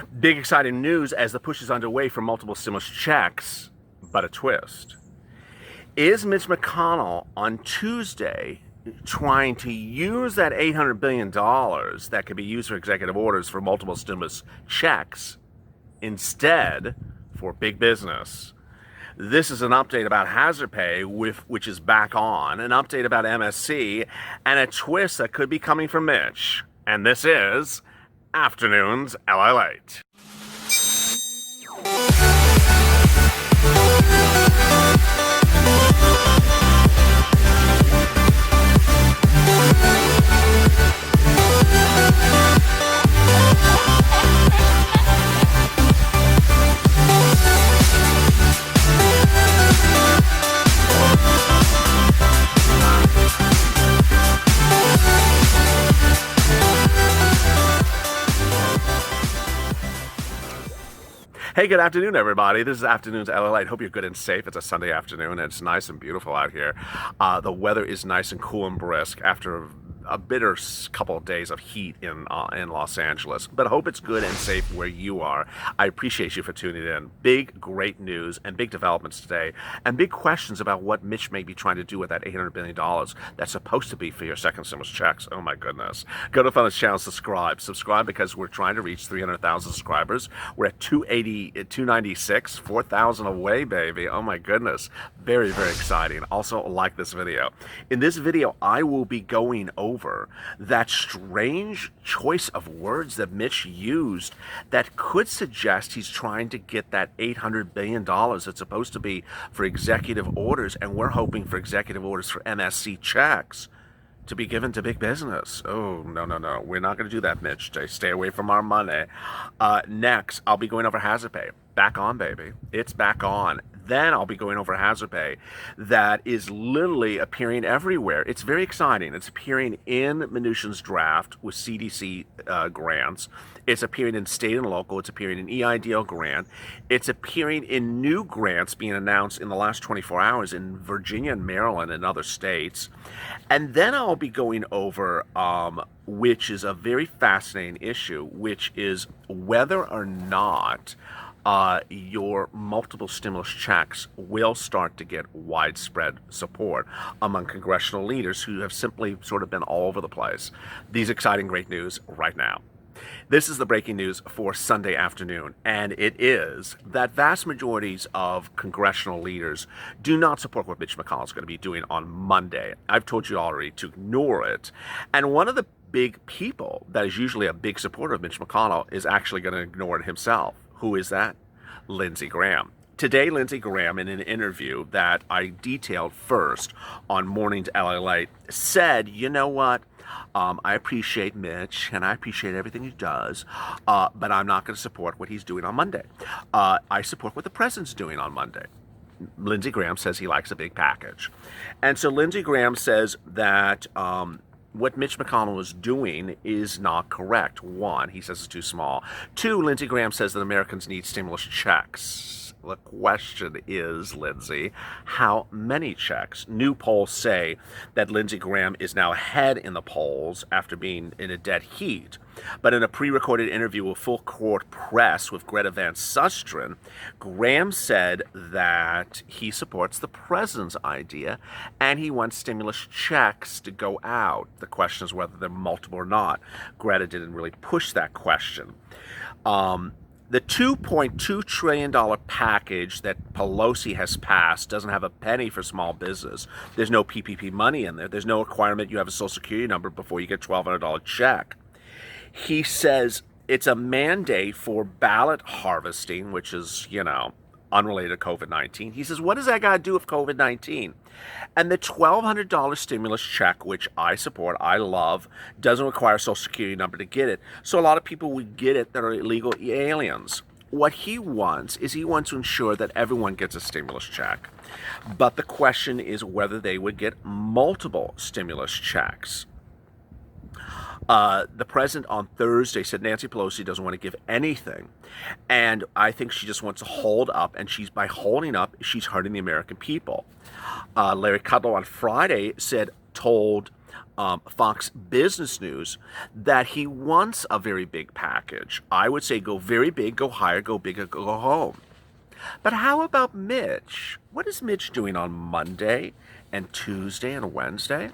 Big exciting news as the push is underway for multiple stimulus checks, but a twist. Is Mitch McConnell on Tuesday trying to use that $800 billion that could be used for executive orders for multiple stimulus checks instead for big business? This is an update about hazard pay, which is back on, an update about MSC, and a twist that could be coming from Mitch. And this is Afternoons LALATE. Hey, good afternoon, everybody. This is Afternoons LALATE. Hope you're good and safe. It's a Sunday afternoon, and it's nice and beautiful out here. The weather is nice and cool and brisk after a bitter couple of days of heat in Los Angeles, but I hope it's good and safe where you are. I appreciate you for tuning in. Big, great news and big developments today, and big questions about what Mitch may be trying to do with that $800 billion that's supposed to be for your second stimulus checks. Oh my goodness. Go to Fun's channel, subscribe because we're trying to reach 300,000 subscribers. We're at 296, 4,000 away, baby. Oh my goodness. Very, very exciting. Also, like this video. In this video, I will be going over that strange choice of words that Mitch used that could suggest he's trying to get that $800 billion that's supposed to be for executive orders, and we're hoping for executive orders for MSC checks to be given to big business. Oh, no. We're not going to do that, Mitch. Stay away from our money. Next, I'll be going over hazard pay. Back on, baby. It's back on. Then I'll be going over hazard pay that is literally appearing everywhere. It's very exciting. It's appearing in Mnuchin's draft with CDC grants. It's appearing in state and local. It's appearing in EIDL grant. It's appearing in new grants being announced in the last 24 hours in Virginia and Maryland and other states. And then I'll be going over, which is a very fascinating issue, which is whether or not your multiple stimulus checks will start to get widespread support among congressional leaders who have simply sort of been all over the place. These exciting, great news right now. This is the breaking news for Sunday afternoon, and it is that vast majorities of congressional leaders do not support what Mitch McConnell is going to be doing on Monday. I've told you already to ignore it. And one of the big people that is usually a big supporter of Mitch McConnell is actually going to ignore it himself. Who is that? Lindsey Graham. Today, Lindsey Graham, in an interview that I detailed first on Mornings LALATE, said, you know what? I appreciate Mitch, and I appreciate everything he does, but I'm not going to support what he's doing on Monday. I support what the president's doing on Monday. Lindsey Graham says he likes a big package. And so Lindsey Graham says that what Mitch McConnell is doing is not correct. One, he says it's too small. Two, Lindsey Graham says that Americans need stimulus checks. The question is, Lindsey, how many checks? New polls say that Lindsey Graham is now ahead in the polls after being in a dead heat. But in a pre-recorded interview with Full Court Press with Greta Van Susteren, Graham said that he supports the president's idea and he wants stimulus checks to go out. The question is whether they're multiple or not. Greta didn't really push that question. The $2.2 trillion package that Pelosi has passed doesn't have a penny for small business. There's no PPP money in there. There's no requirement you have a Social Security number before you get a $1,200 check. He says it's a mandate for ballot harvesting, which is, unrelated to COVID-19. He says, what does that got to do with COVID-19? And the $1,200 stimulus check, which I support, I love, doesn't require a Social Security number to get it. So a lot of people would get it that are illegal aliens. What he wants is he wants to ensure that everyone gets a stimulus check. But the question is whether they would get multiple stimulus checks. The president on Thursday said Nancy Pelosi doesn't want to give anything. And I think she just wants to hold up. And by holding up, she's hurting the American people. Larry Kudlow on Friday told Fox Business News that he wants a very big package. I would say go very big, go higher, go bigger, go home. But how about Mitch? What is Mitch doing on Monday and Tuesday and Wednesday?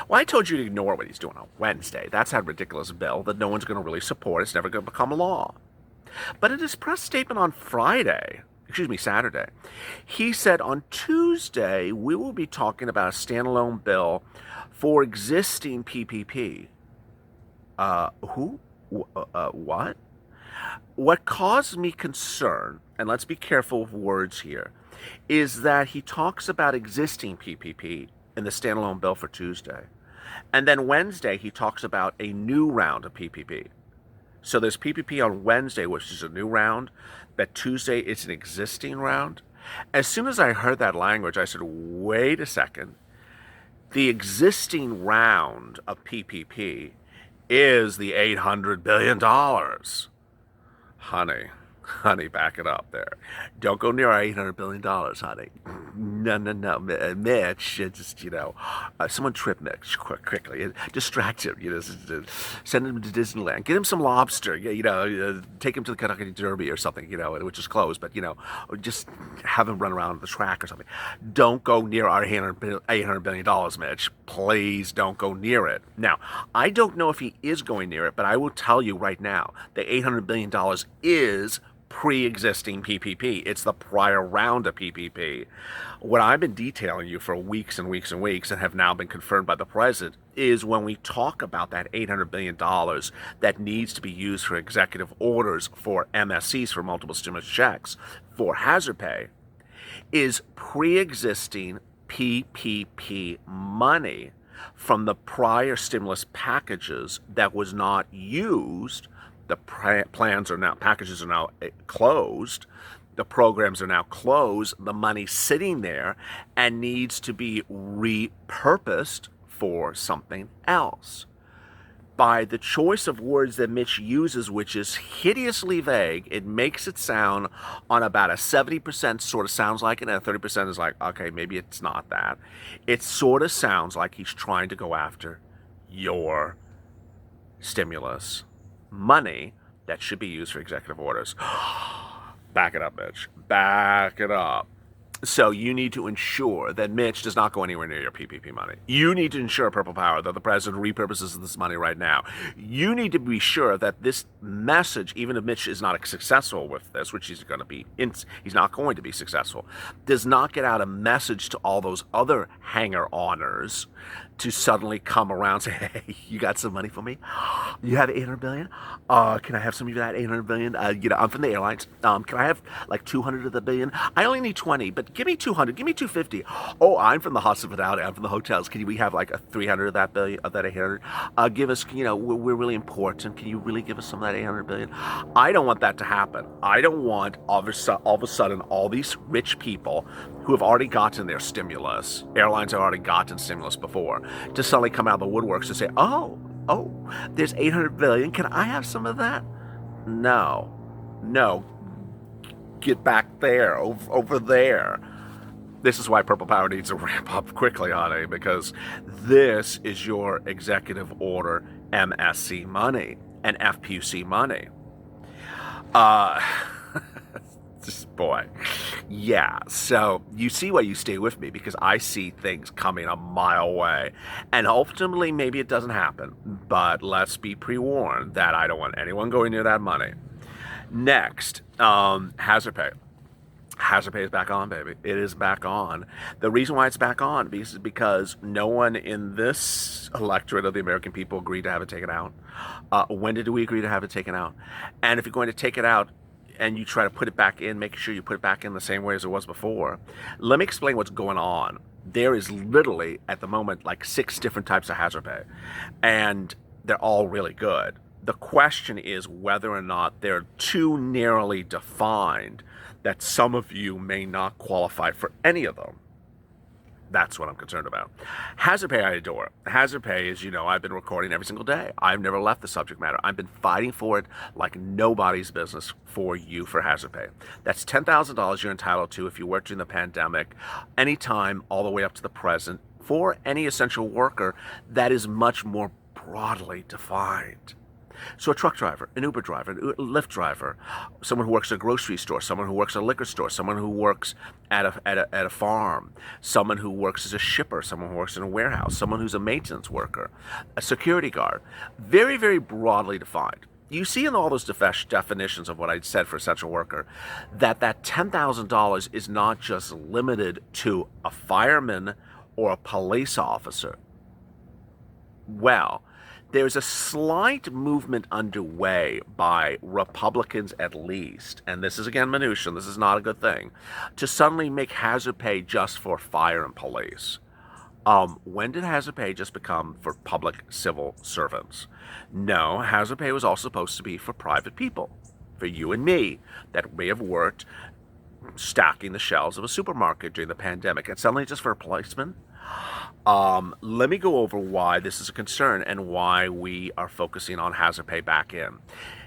Well, I told you to ignore what he's doing on Wednesday. That's a ridiculous bill that no one's going to really support. It's never going to become law. But in his press statement on Saturday, he said on Tuesday we will be talking about a standalone bill for existing PPP. What? What caused me concern, and let's be careful of words here, is that he talks about existing PPP in the standalone bill for Tuesday. And then Wednesday, he talks about a new round of PPP. So there's PPP on Wednesday, which is a new round, but Tuesday it's an existing round. As soon as I heard that language, I said, wait a second. The existing round of PPP is the $800 billion. Honey, back it up there. Don't go near our $800 billion, honey. No. Mitch, just, someone trip Mitch quickly. Distract him, send him to Disneyland. Get him some lobster, take him to the Kentucky Derby or something, which is closed, but, just have him run around the track or something. Don't go near our $800 billion, Mitch. Please don't go near it. Now, I don't know if he is going near it, but I will tell you right now, the $800 billion is pre-existing PPP. It's the prior round of PPP. What I've been detailing you for weeks and weeks and weeks and have now been confirmed by the president is when we talk about that $800 billion that needs to be used for executive orders for MSCs, for multiple stimulus checks, for hazard pay, is pre-existing PPP money from the prior stimulus packages that was not used. The packages are now closed. The programs are now closed. The money's sitting there and needs to be repurposed for something else. By the choice of words that Mitch uses, which is hideously vague, it makes it sound on about a 70% sort of sounds like it, and a 30% is like, okay, maybe it's not that. It sort of sounds like he's trying to go after your stimulus money that should be used for executive orders. Back it up, Mitch. Back it up. So you need to ensure that Mitch does not go anywhere near your PPP money. You need to ensure, Purple Power, that the president repurposes this money right now. You need to be sure that this message, even if Mitch is not successful with this, which he's not going to be successful, does not get out a message to all those other hanger-oners to suddenly come around and say, hey, you got some money for me? You have $800 billion? Can I have some of that $800 billion? I'm from the airlines. Can I have like 200 of the billion? I only need 20, but give me 200. Give me 250. Oh, I'm from the hospitality. I'm from the hotels. Can we have like a 300 of that billion, of that 800? Give us, we're really important. Can you really give us some of that 800 billion? I don't want that to happen. I don't want all of a sudden all these rich people who have already gotten their stimulus, airlines have already gotten stimulus before, to suddenly come out of the woodworks and say, oh, there's 800 billion. Can I have some of that? No. Get back there, over there. This is why Purple Power needs to ramp up quickly, honey, because this is your executive order MSC money and FPUC money. Boy. Yeah, so you see why you stay with me, because I see things coming a mile away. And ultimately, maybe it doesn't happen. But let's be pre-warned that I don't want anyone going near that money. Next, hazard pay. Hazard pay is back on, baby. It is back on. The reason why it's back on is because no one in this electorate of the American people agreed to have it taken out. When did we agree to have it taken out? And if you're going to take it out, and you try to put it back in, make sure you put it back in the same way as it was before. Let me explain what's going on. There is literally, at the moment, like 6 different types of hazard pay, and they're all really good. The question is whether or not they're too narrowly defined that some of you may not qualify for any of them. That's what I'm concerned about. Hazard pay, I adore. Hazard pay is, I've been recording every single day. I've never left the subject matter. I've been fighting for it like nobody's business for you for hazard pay. That's $10,000 you're entitled to if you worked during the pandemic, anytime all the way up to the present, for any essential worker that is much more broadly defined. So a truck driver, an Uber driver, a Lyft driver, someone who works at a grocery store, someone who works at a liquor store, someone who works at a farm, someone who works as a shipper, someone who works in a warehouse, someone who's a maintenance worker, a security guard. Very, very broadly defined. You see in all those definitions of what I said for essential worker that $10,000 is not just limited to a fireman or a police officer. Well, there's a slight movement underway by Republicans at least, and this is again minutia, this is not a good thing, to suddenly make hazard pay just for fire and police. When did hazard pay just become for public civil servants? No, hazard pay was also supposed to be for private people, for you and me, that may have worked stacking the shelves of a supermarket during the pandemic, and suddenly just for a policeman? Let me go over why this is a concern and why we are focusing on hazard pay back in.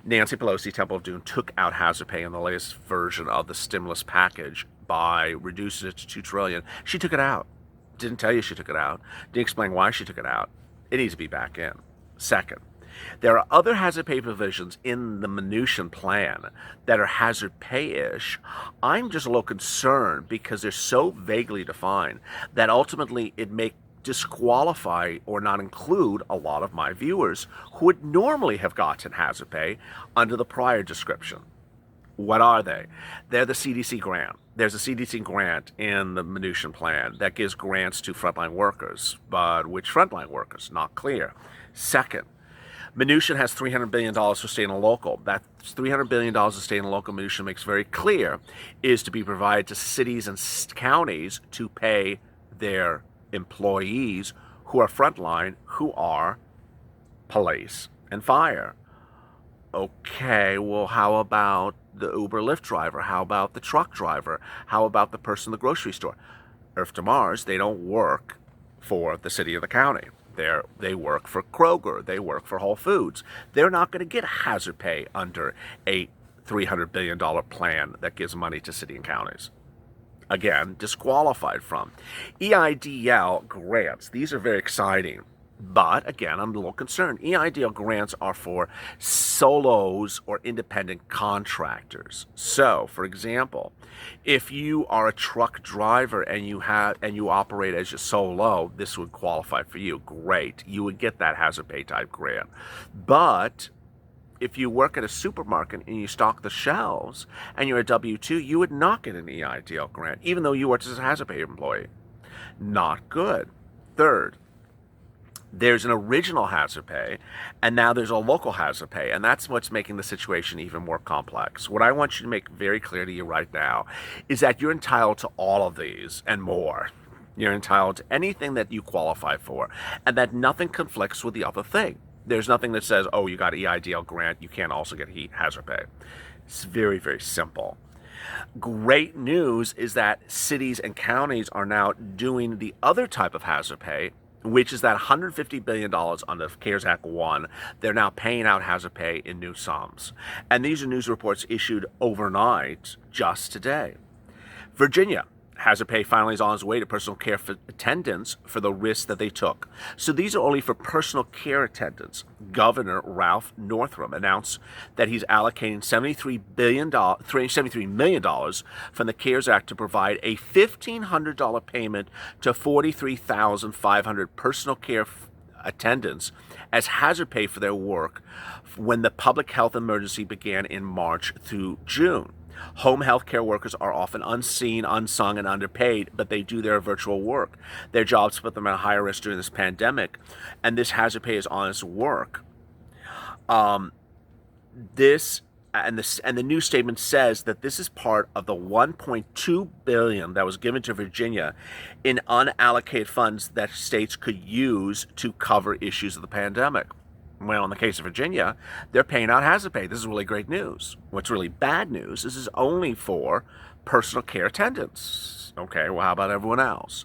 Nancy Pelosi, Temple of Doom, took out hazard pay in the latest version of the stimulus package by reducing it to $2 trillion. She took it out. Didn't tell you she took it out. Didn't explain why she took it out. It needs to be back in. Second, there are other hazard pay provisions in the Mnuchin plan that are hazard pay-ish. I'm just a little concerned because they're so vaguely defined that ultimately it may disqualify or not include a lot of my viewers who would normally have gotten hazard pay under the prior description. What are they? They're the CDC grant. There's a CDC grant in the Mnuchin plan that gives grants to frontline workers, but which frontline workers? Not clear. Second, Mnuchin has $300 billion for state and local. That $300 billion of state and local Mnuchin makes very clear is to be provided to cities and counties to pay their employees who are frontline, who are police and fire. Okay, well, how about the Uber Lyft driver? How about the truck driver? How about the person in the grocery store? Earth to Mars, they don't work for the city or the county. They work for Kroger. They work for Whole Foods. They're not going to get hazard pay under a $300 billion plan that gives money to city and counties. Again, disqualified from. EIDL grants. These are very exciting. But again, I'm a little concerned. EIDL grants are for solos or independent contractors. So, for example, if you are a truck driver and you operate as a solo, this would qualify for you. Great. You would get that hazard pay type grant. But if you work at a supermarket and you stock the shelves and you're a W-2, you would not get an EIDL grant, even though you worked as a hazard pay employee. Not good. Third, there's an original hazard pay, and now there's a local hazard pay, and that's what's making the situation even more complex. What I want you to make very clear to you right now is that you're entitled to all of these and more. You're entitled to anything that you qualify for, and that nothing conflicts with the other thing. There's nothing that says, oh, you got an EIDL grant, you can't also get hazard pay. It's very, very simple. Great news is that cities and counties are now doing the other type of hazard pay, which is that $150 billion on the CARES Act 1, they're now paying out hazard pay in new sums. And these are news reports issued overnight just today. Virginia, hazard pay finally is on its way to personal care attendants for the risks that they took. So these are only for personal care attendants. Governor Ralph Northam announced that he's allocating $73 million from the CARES Act to provide a $1,500 payment to 43,500 personal care attendants as hazard pay for their work when the public health emergency began in March through June. Home health care workers are often unseen, unsung, and underpaid, but they do their virtual work. Their jobs put them at a higher risk during this pandemic, and this hazard pay is honest work. The new statement says that this is part of the $1.2 billion that was given to Virginia in unallocated funds that states could use to cover issues of the pandemic. Well, in the case of Virginia, they're paying out hazard pay. This is really great news. What's really bad news is this is only for personal care attendants. Okay, well, how about everyone else?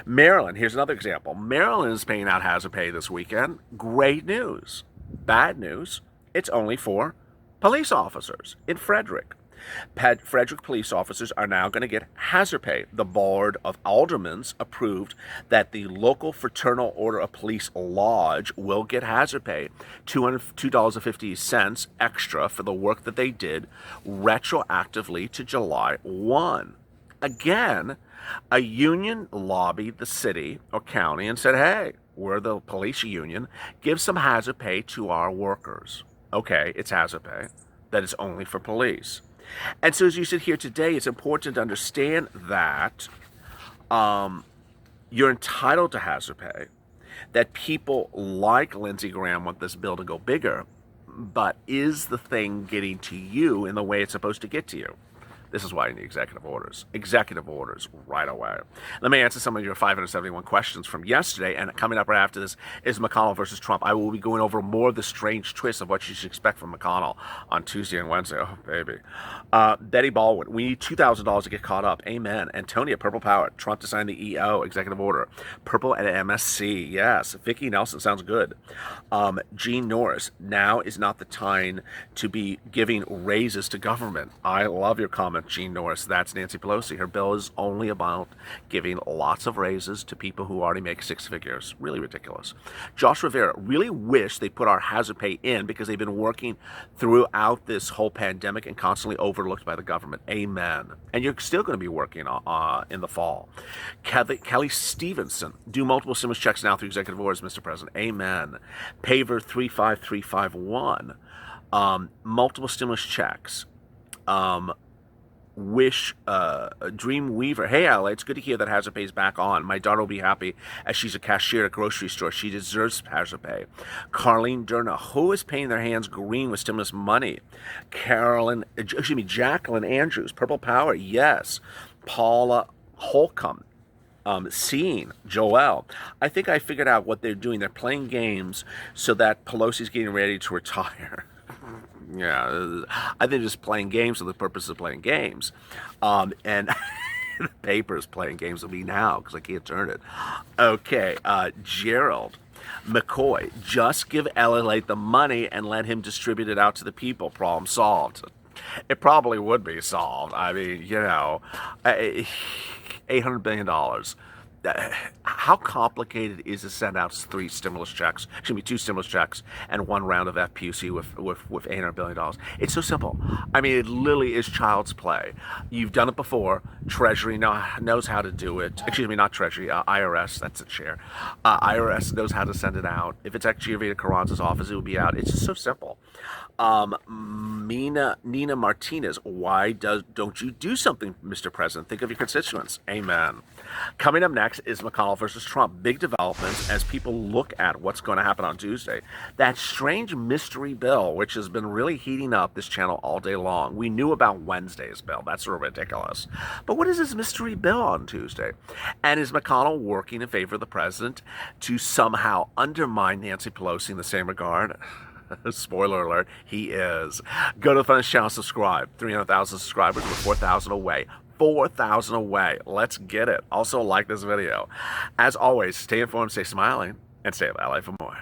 Maryland, here's another example. Maryland is paying out hazard pay this weekend. Great news. Bad news, it's only for police officers in Frederick. Frederick police officers are now going to get hazard pay. The Board of Aldermen approved that the local Fraternal Order of Police Lodge will get hazard pay, $2.50 extra for the work that they did retroactively to July 1. Again, a union lobbied the city or county and said, hey, we're the police union, give some hazard pay to our workers. Okay, it's hazard pay. That is only for police. And so as you sit here today, it's important to understand that you're entitled to hazard pay, that people like Lindsey Graham want this bill to go bigger, but is the thing getting to you in the way it's supposed to get to you? This is why you need executive orders. Executive orders right away. Let me answer some of your 571 questions from yesterday, and coming up right after this is McConnell versus Trump. I will be going over more of the strange twists of what you should expect from McConnell on Tuesday and Wednesday. Oh, baby. Betty Baldwin, we need $2,000 to get caught up. Amen. Antonia, Purple Power, Trump to sign the EO, executive order. Purple at MSC, yes. Vicky Nelson, sounds good. Gene Norris, now is not the time to be giving raises to government. I love your comment, Gene Norris. That's Nancy Pelosi. Her bill is only about giving lots of raises to people who already make six figures. Really ridiculous. Josh Rivera, really wish they put our hazard pay in because they've been working throughout this whole pandemic and constantly overlooked by the government. Amen. And you're still going to be working in the fall. Kelly Stevenson, do multiple stimulus checks now through executive orders, Mr. President. Amen. Paver 35351, multiple stimulus checks. Dream Weaver, hey Ally, it's good to hear that hazard pay is back on. My daughter will be happy as she's a cashier at a grocery store. She deserves hazard pay. Carlene Durna, who is painting their hands green with stimulus money? Jacqueline Andrews, Purple Power, yes. Paula Holcomb, Seeing, Joel. I think I figured out what they're doing. They're playing games so that Pelosi's getting ready to retire. Yeah, I think just playing games for the purpose of playing games. And the paper's playing games with me now because I can't turn it. Okay, Gerald McCoy, just give LALATE the money and let him distribute it out to the people. Problem solved. It probably would be solved. I mean, $800 billion. How complicated is to send out two stimulus checks and one round of FPUC with $800 billion? It's so simple. I mean, it literally is child's play. You've done it before. Treasury knows how to do it. Excuse me, not Treasury, IRS, that's its share. IRS knows how to send it out. If it's at Giovanni Carranza's office, it will be out. It's just so simple. Nina Martinez, why don't you do something, Mr. President? Think of your constituents. Amen. Coming up next is McConnell versus Trump. Big developments as people look at what's going to happen on Tuesday. That strange mystery bill, which has been really heating up this channel all day long. We knew about Wednesday's bill. That's sort of ridiculous. But what is this mystery bill on Tuesday? And is McConnell working in favor of the president to somehow undermine Nancy Pelosi in the same regard? Spoiler alert, he is. Go to the Funniest Channel, subscribe. 300,000 subscribers, we're 4,000 away. 4,000 away. Let's get it. Also, like this video. As always, stay informed, stay smiling, and stay at LA for more.